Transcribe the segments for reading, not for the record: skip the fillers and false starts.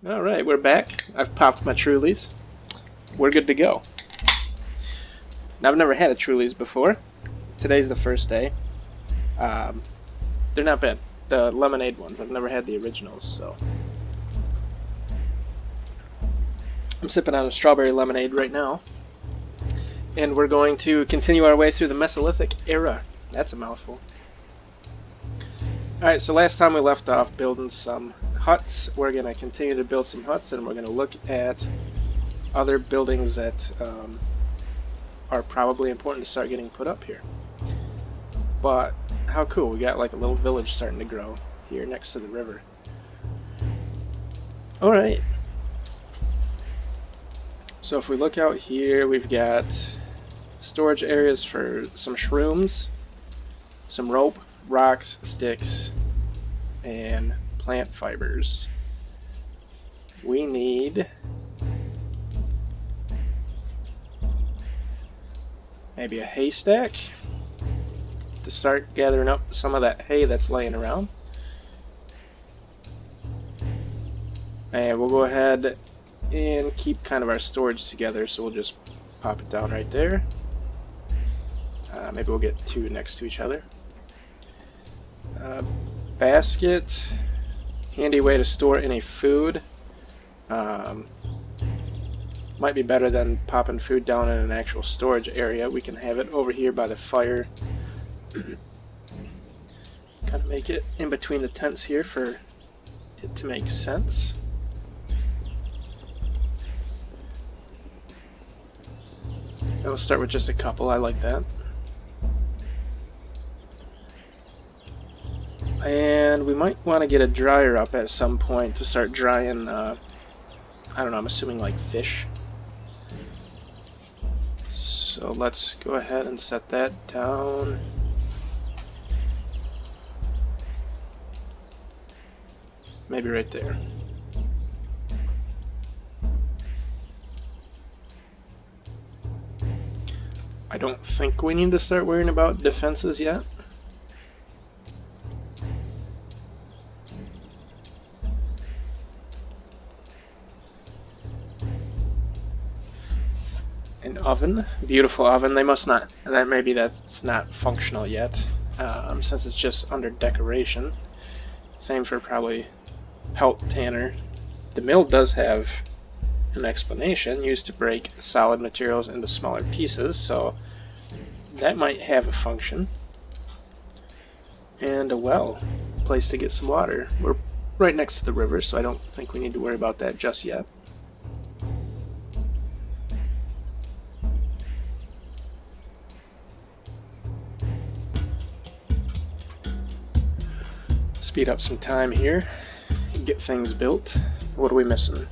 Alright, we're back. I've popped my Trulies. We're good to go. Now, I've never had a Trulies before. Today's the first day. They're not bad. The lemonade ones. I've never had the originals, so. I'm sipping on a strawberry lemonade right now. And we're going to continue our way through the Mesolithic Era. That's a mouthful. Alright, so last time we left off building some huts. We're going to continue to build some huts, and we're going to look at other buildings that are probably important to start getting put up here. But how cool, we got like a little village starting to grow here next to the river. Alright. So if we look out here, we've got storage areas for some shrooms, some rope, rocks, sticks, and plant fibers. We need maybe a haystack to start gathering up some of that hay that's laying around. And we'll go ahead and keep kind of our storage together, so we'll just pop it down right there. Maybe we'll get two next to each other. Basket, handy way to store any food. Might be better than popping food down in an actual storage area. We can have it over here by the fire. Kind of make it in between the tents here for it to make sense. I'll start with just a couple. I like that. And we might want to get a dryer up at some point to start drying, I don't know, I'm assuming like fish. So let's go ahead and set that down. Maybe right there. I don't think we need to start worrying about defenses yet. An oven, beautiful oven. They must not, maybe that's not functional yet, since it's just under decoration. Same for probably pelt tanner. The mill does have an explanation, used to break solid materials into smaller pieces, so that might have a function. And a well, place to get some water. We're right next to the river, so I don't think we need to worry about that just yet. Speed up some time here, get things built. What are we missing?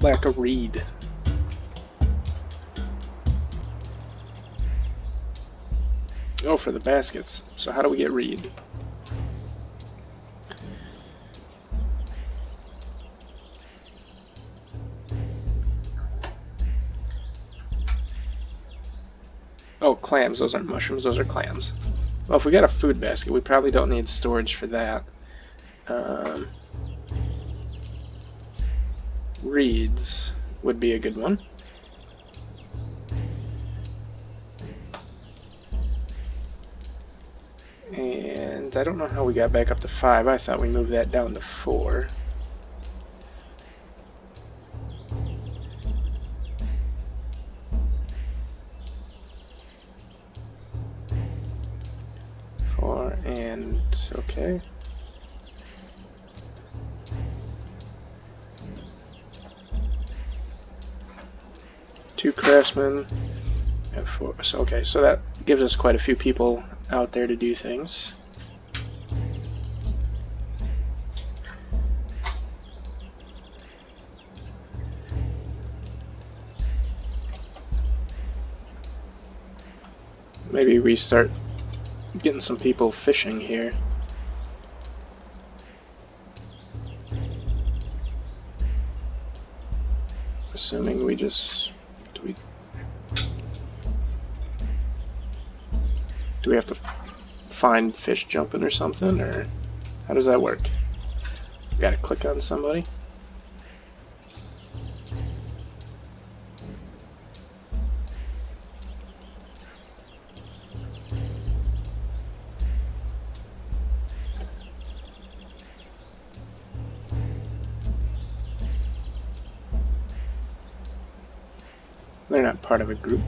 Lack of reed. Oh, for the baskets. So how do we get reed? Oh, clams. Those aren't mushrooms, those are clams. Well, if we got a food basket, we probably don't need storage for that. Reeds would be a good one. And I don't know how we got back up to 5. I thought we moved that down to 4. And okay. Two craftsmen and 4. So okay, so that gives us quite a few people out there to do things. Maybe we start getting some people fishing here. Assuming we just do we have to find fish jumping or something, or how does that work? Gotta click on somebody. They're not part of a group.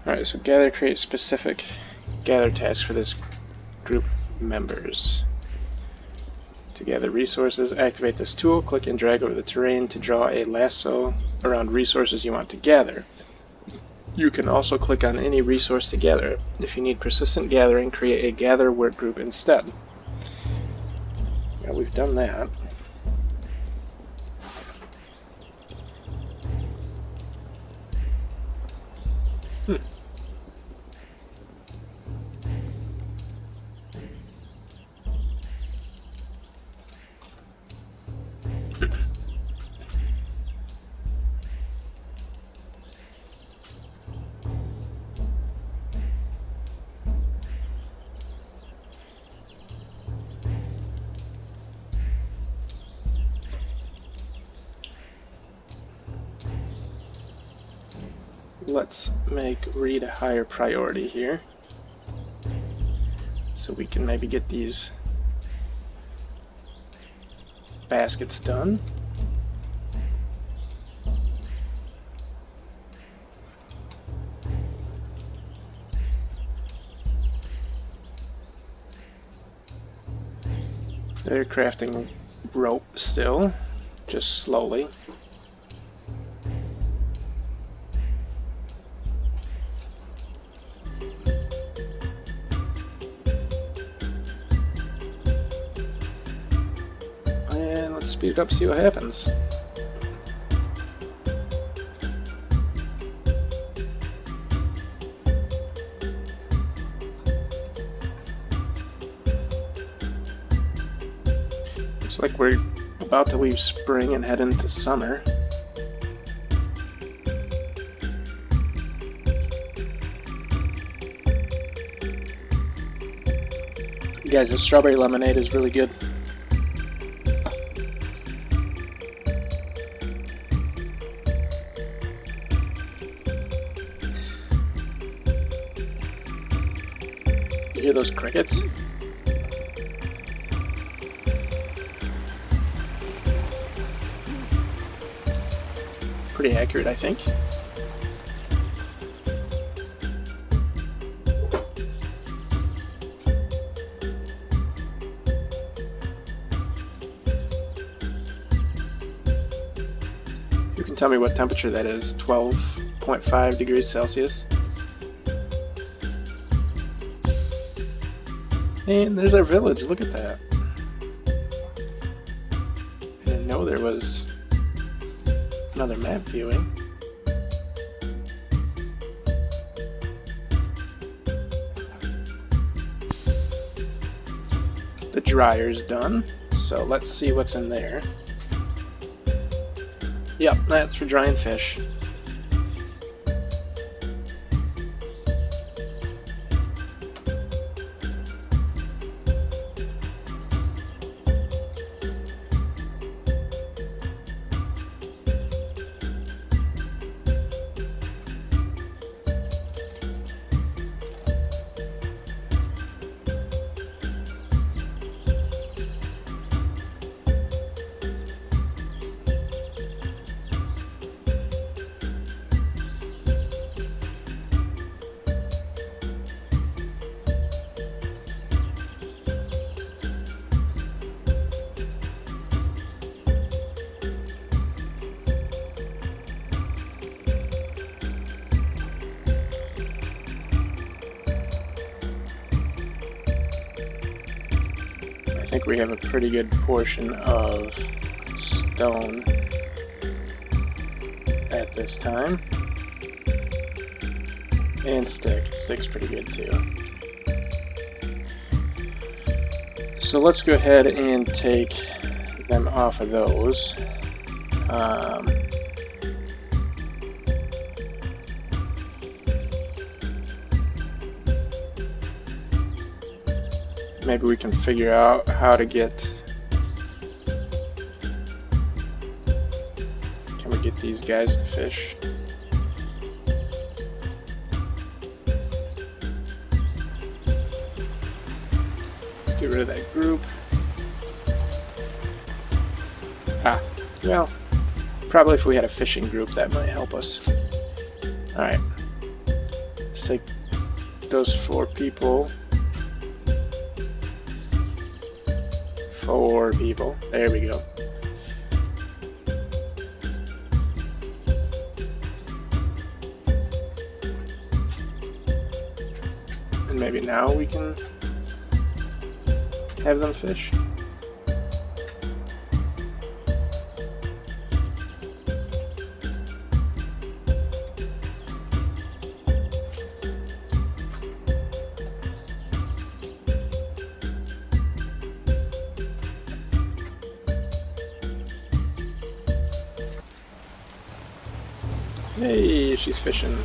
Alright, so gather, create specific gather tasks for this group members. To gather resources, activate this tool, click and drag over the terrain to draw a lasso around resources you want to gather. You can also click on any resource to gather. If you need persistent gathering, create a gather work group instead. Yeah, we've done that. Let's make read a higher priority here, so we can maybe get these baskets done. They're crafting rope still, just slowly. And let's speed it up, see what happens. Looks like we're about to leave spring and head into summer. Guys, this strawberry lemonade is really good. You hear those crickets? Pretty accurate, I think. You can tell me what temperature that is. 12.5 degrees Celsius. And there's our village, look at that. I didn't know there was another map viewing. The dryer's done, so let's see what's in there. Yep, that's for drying fish. I think we have a pretty good portion of stone at this time. And stick. Stick's pretty good too. So let's go ahead and take them off of those. Maybe we can figure out how to get... Can we get these guys to fish? Let's get rid of that group. Ah, well, probably if we had a fishing group that might help us. Alright, let's take those 4 people. 4 people, there we go. And maybe now we can have them fish. Hey, she's fishing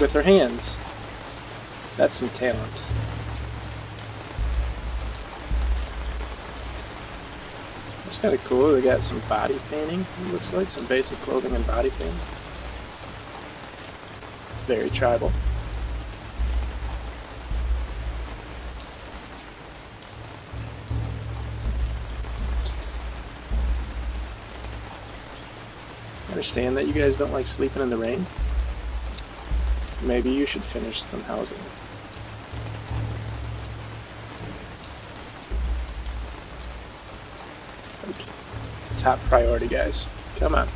with her hands. That's some talent. That's kind of cool. They got some body painting, it looks like. Some basic clothing and body painting. Very tribal. I understand that you guys don't like sleeping in the rain. Maybe you should finish some housing. Okay. Top priority, guys. Come on.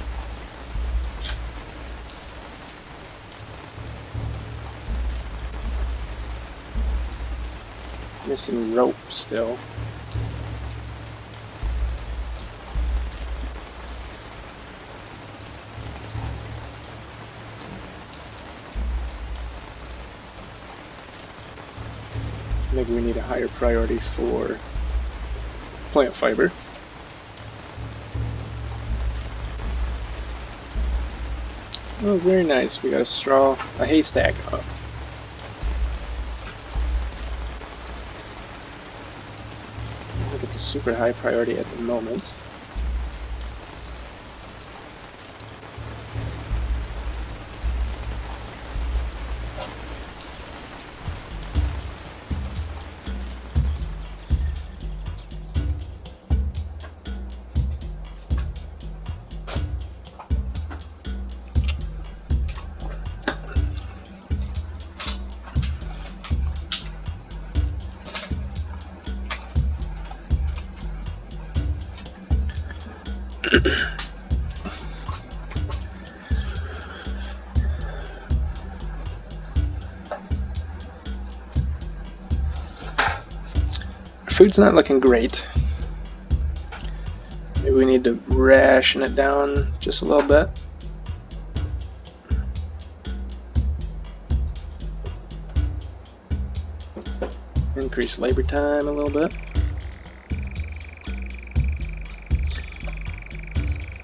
Missing rope still. Maybe we need a higher priority for plant fiber. Oh, very nice. We got a haystack up. I think it's a super high priority at the moment. Food's not looking great. Maybe we need to ration it down just a little bit. Increase labor time a little bit.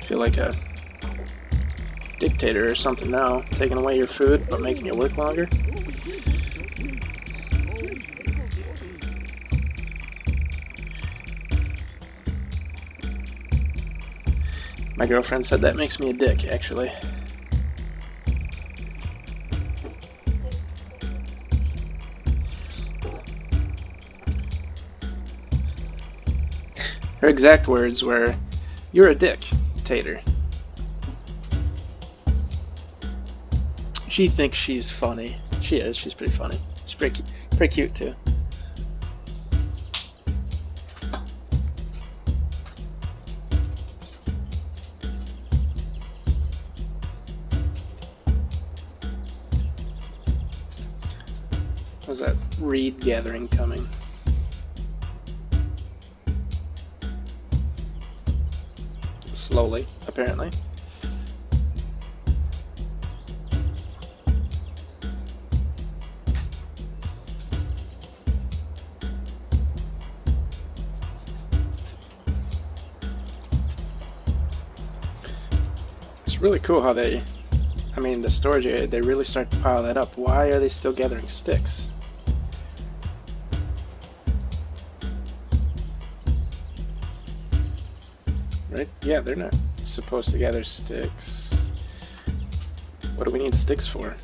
Feel like a dictator or something now, taking away your food but making you work longer. My girlfriend said that makes me a dick, actually. Her exact words were, "You're a dick, Tater." She thinks she's funny. She is. She's pretty funny. She's pretty cute too. Was that reed gathering coming? Slowly, apparently. really cool how they, I mean, the storage area, they really start to pile that up. Why are they still gathering sticks? Right? Yeah, they're not supposed to gather sticks. What do we need sticks for?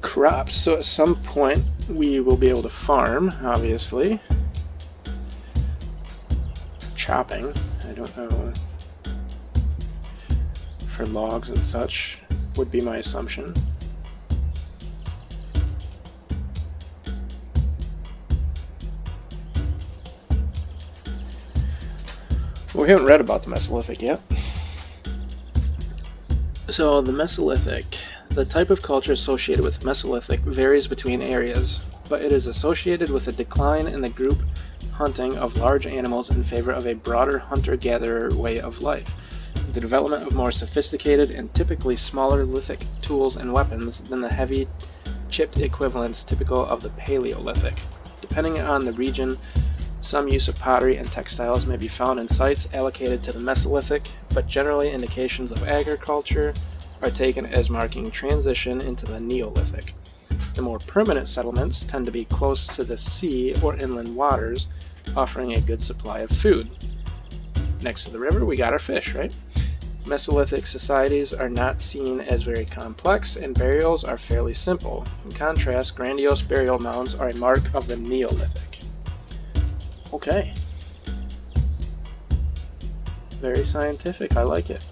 Crops. So at some point we will be able to farm, obviously. Chopping, I don't know. For logs and such would be my assumption. Well, we haven't read about the Mesolithic yet. So the Mesolithic, the type of culture associated with Mesolithic varies between areas, but it is associated with a decline in the group hunting of large animals in favor of a broader hunter-gatherer way of life. The development of more sophisticated and typically smaller lithic tools and weapons than the heavy chipped equivalents typical of the Paleolithic. Depending on the region, some use of pottery and textiles may be found in sites allocated to the Mesolithic, but generally indications of agriculture are taken as marking transition into the Neolithic. The more permanent settlements tend to be close to the sea or inland waters, offering a good supply of food. Next to the river, we got our fish, right? Mesolithic societies are not seen as very complex, and burials are fairly simple. In contrast, grandiose burial mounds are a mark of the Neolithic. Okay. Very scientific, I like it.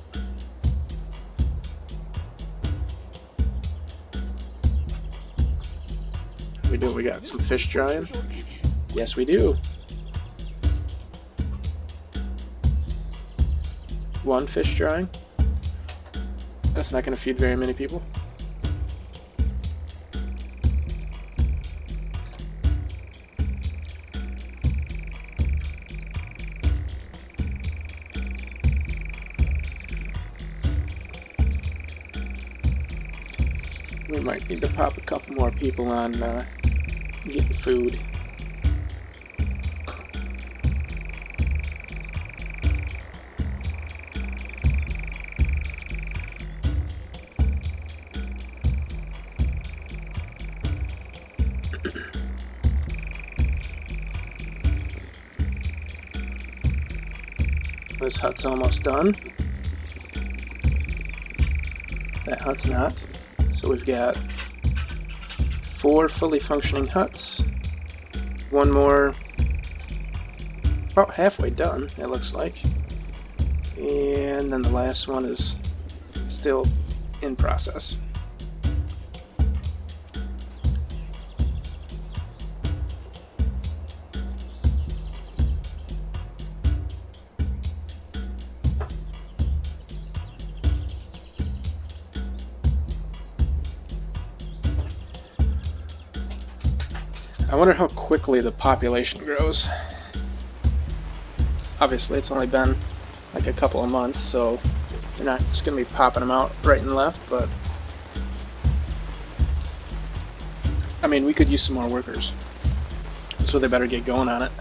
We got some fish drying? Yes, we do. One fish drying? That's not going to feed very many people. We might need to pop a couple more people on getting food. This hut's almost done. That hut's not. So we've got 4 fully functioning huts. One more, about halfway done, it looks like. And then the last one is still in process. I wonder how quickly the population grows. Obviously, it's only been like a couple of months, so they're not just going to be popping them out right and left, but I mean, we could use some more workers, so they better get going on it.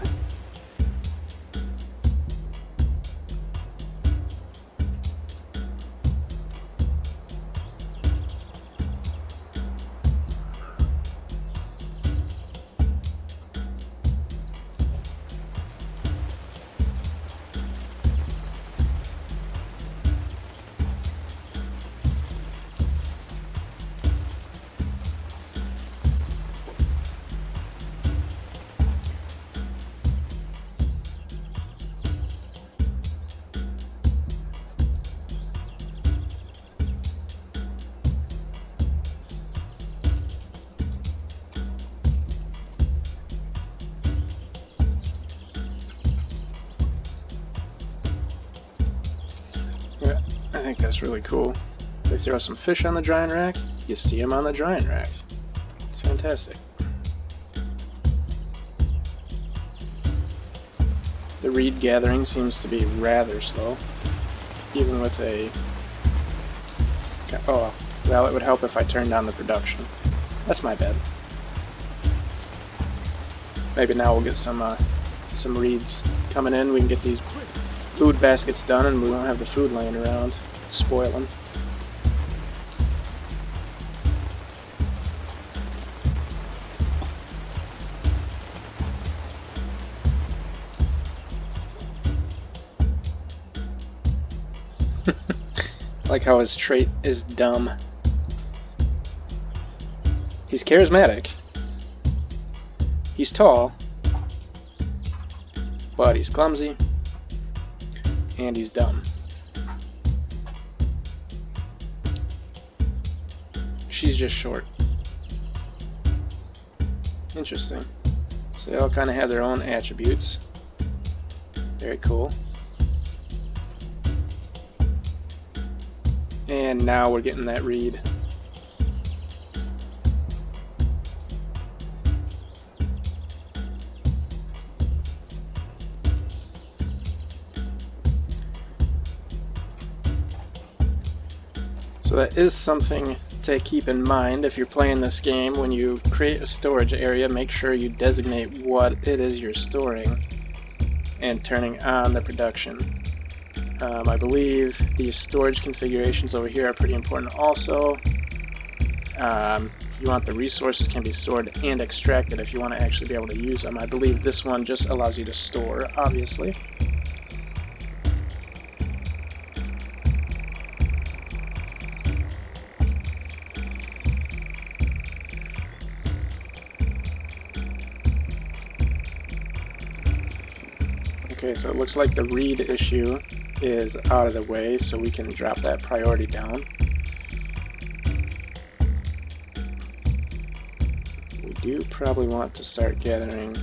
Yeah, I think that's really cool. They throw some fish on the drying rack, you see them on the drying rack. It's fantastic. The reed gathering seems to be rather slow, even with a... Oh, Well, it would help if I turned down the production. That's my bad. Maybe now we'll get some reeds coming in. We can get these food baskets done, and we won't have the food laying around spoiling. Like how his trait is dumb. He's charismatic. He's tall. But he's clumsy. And he's dumb. She's just short. Interesting. So they all kind of have their own attributes. Very cool. And now we're getting that reed. So that is something to keep in mind if you're playing this game. When you create a storage area, make sure you designate what it is you're storing and turning on the production. I believe these storage configurations over here are pretty important also. You want the resources can be stored and extracted if you want to actually be able to use them. I believe this one just allows you to store, obviously. Okay, so it looks like the reed issue is out of the way, so we can drop that priority down. We do probably want to start gathering,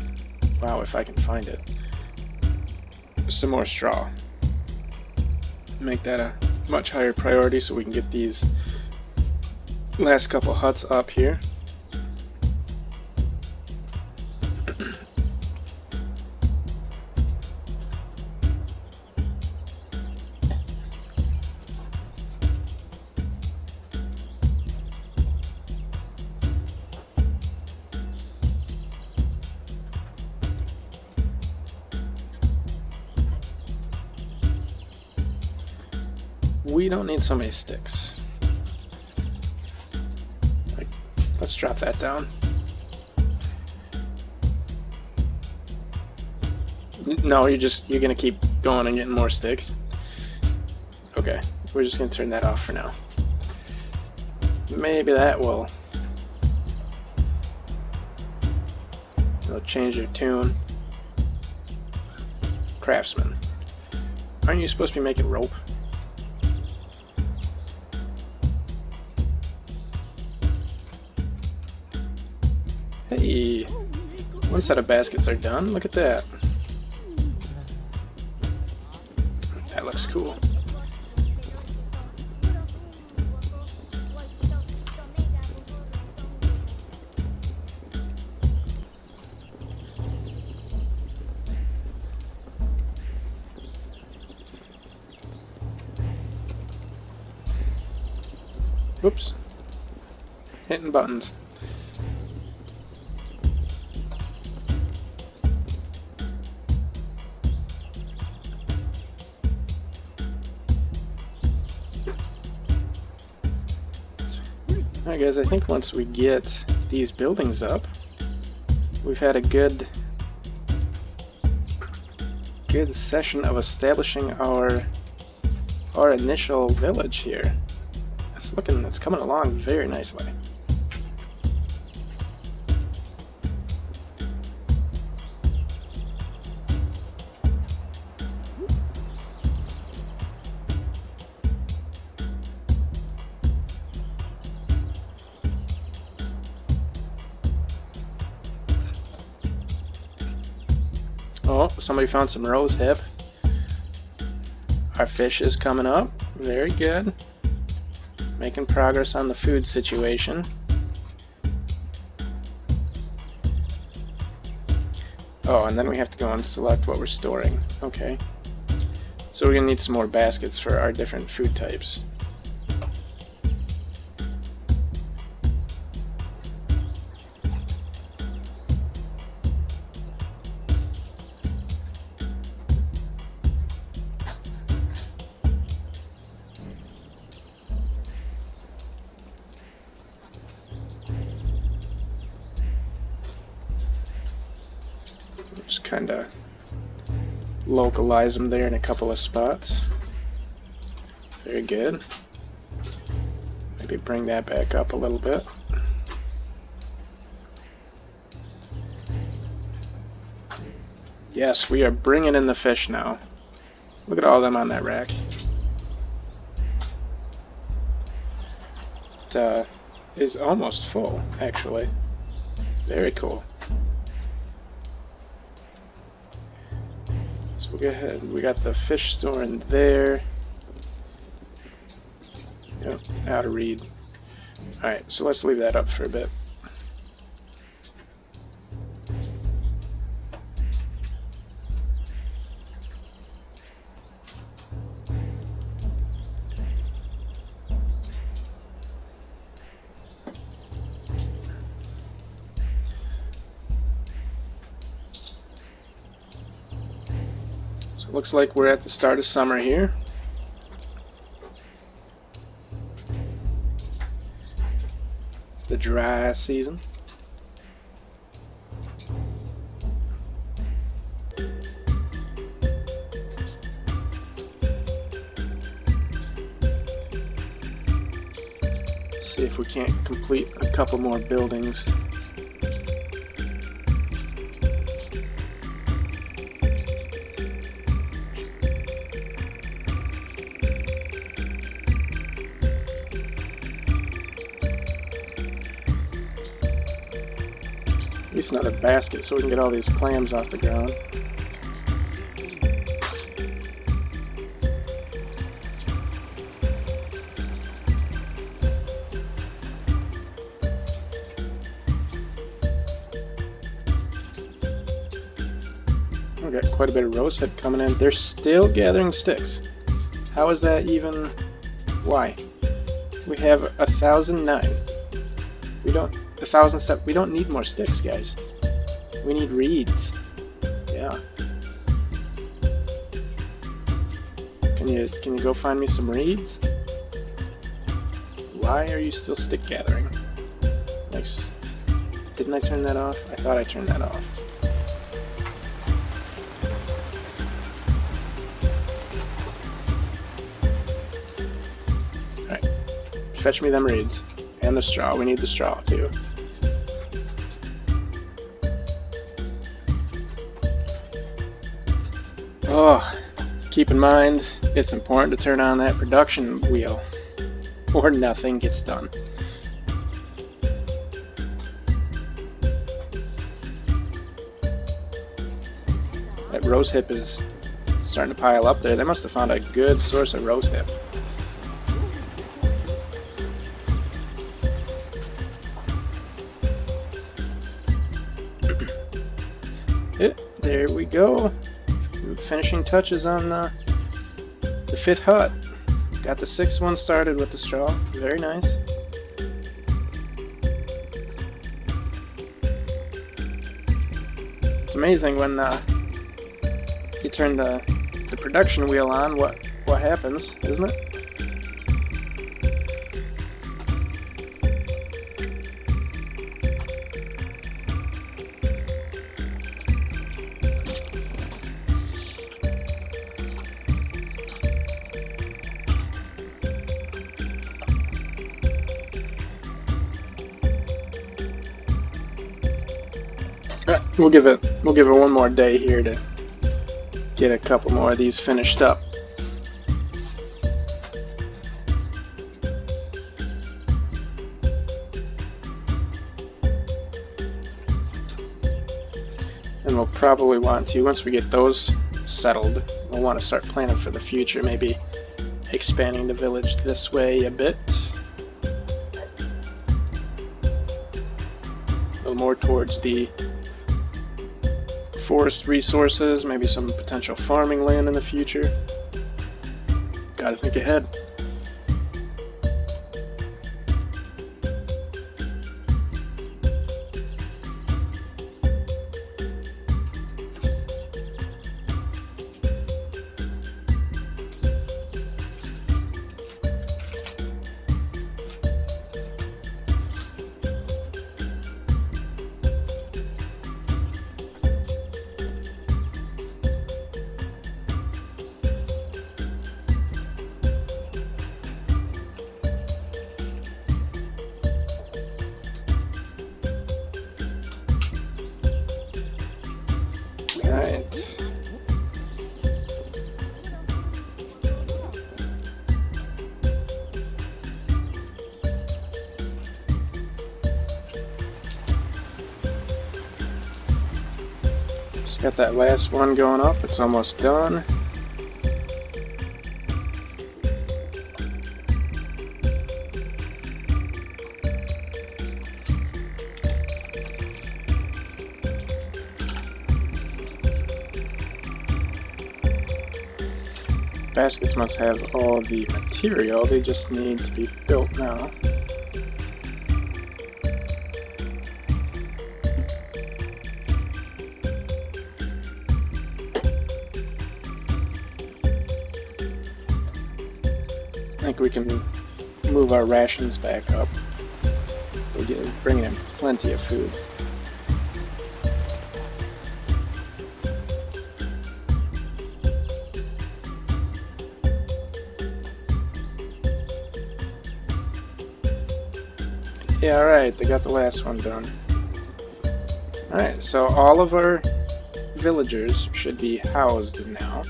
wow, if I can find it, some more straw. Make that a much higher priority so we can get these last couple huts up here. We don't need so many sticks. Let's drop that down. No, you're gonna keep going and getting more sticks. Okay, we're just gonna turn that off for now. Maybe that will change your tune. Craftsman. Aren't you supposed to be making rope? Hey, one set of baskets are done. Look at that. That looks cool. Whoops. Hitting buttons. Alright guys, I think once we get these buildings up, we've had a good session of establishing our initial village here. It's coming along very nicely. Oh, somebody found some rose hip. Our fish is coming up. Very good. Making progress on the food situation. Oh, and then we have to go and select what we're storing. Okay. So we're going to need some more baskets for our different food types. Just kind of localize them there in a couple of spots. Very good. Maybe bring that back up a little bit. Yes, we are bringing in the fish now. Look at all of them on that rack. It is almost full, actually. Very cool. So we'll go ahead. We got the fish store in there. Yep, out of read. Alright, so let's leave that up for a bit. So it looks like we're at the start of summer here. The dry season. See if we can't complete a couple more buildings. At least another basket so we can get all these clams off the ground. We got quite a bit of rosehead coming in. They're still gathering sticks. How is that even? Why? We have 1,009. We don't. 1,007. We don't need more sticks, guys. We need reeds. Yeah. Can you go find me some reeds? Why are you still stick gathering? Like, didn't I turn that off? I thought I turned that off. Alright. Fetch me them reeds. And the straw. We need the straw too. Oh, keep in mind, it's important to turn on that production wheel, or nothing gets done. That rosehip is starting to pile up there. They must have found a good source of rosehip. There we go. Finishing touches on the 5th hut. Got the 6th one started with the straw. Very nice. It's amazing when you turn the production wheel on, what happens, isn't it? We'll give it one more day here to get a couple more of these finished up. And we'll probably want to, once we get those settled, we'll want to start planning for the future, maybe expanding the village this way a bit. A little more towards the forest resources, maybe some potential farming land in the future. Gotta think ahead. Just got that last one going up. It's almost done. Baskets must have all the material, they just need to be built now. I think we can move our rations back up. We're bringing in plenty of food. Yeah, alright, they got the last one done. Alright, so all of our villagers should be housed now.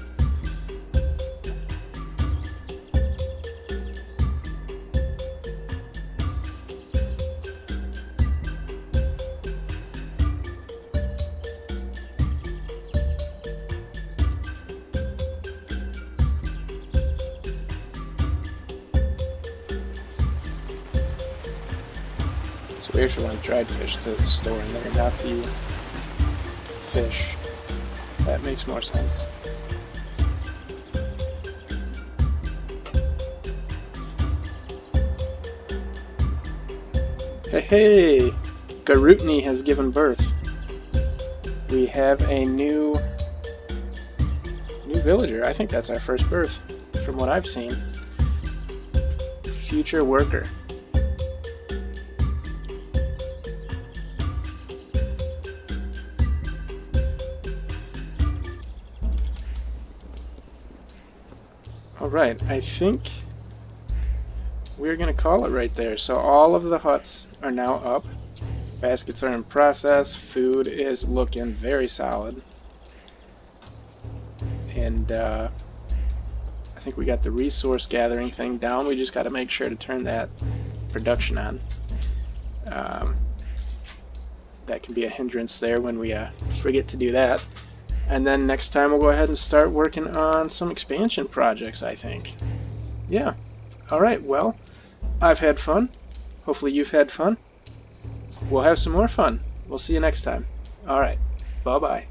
So we actually want dried fish to store in there, not the fish. That makes more sense. Hey, hey! Garutni has given birth. We have a new villager. I think that's our first birth, from what I've seen. Future worker. Alright, I think we're going to call it right there. So all of the huts are now up. Baskets are in process. Food is looking very solid. And I think we got the resource gathering thing down. We just got to make sure to turn that production on. That can be a hindrance there when we forget to do that. And then next time we'll go ahead and start working on some expansion projects, I think. Yeah. Alright, well, I've had fun. Hopefully you've had fun. We'll have some more fun. We'll see you next time. Alright. Bye-bye.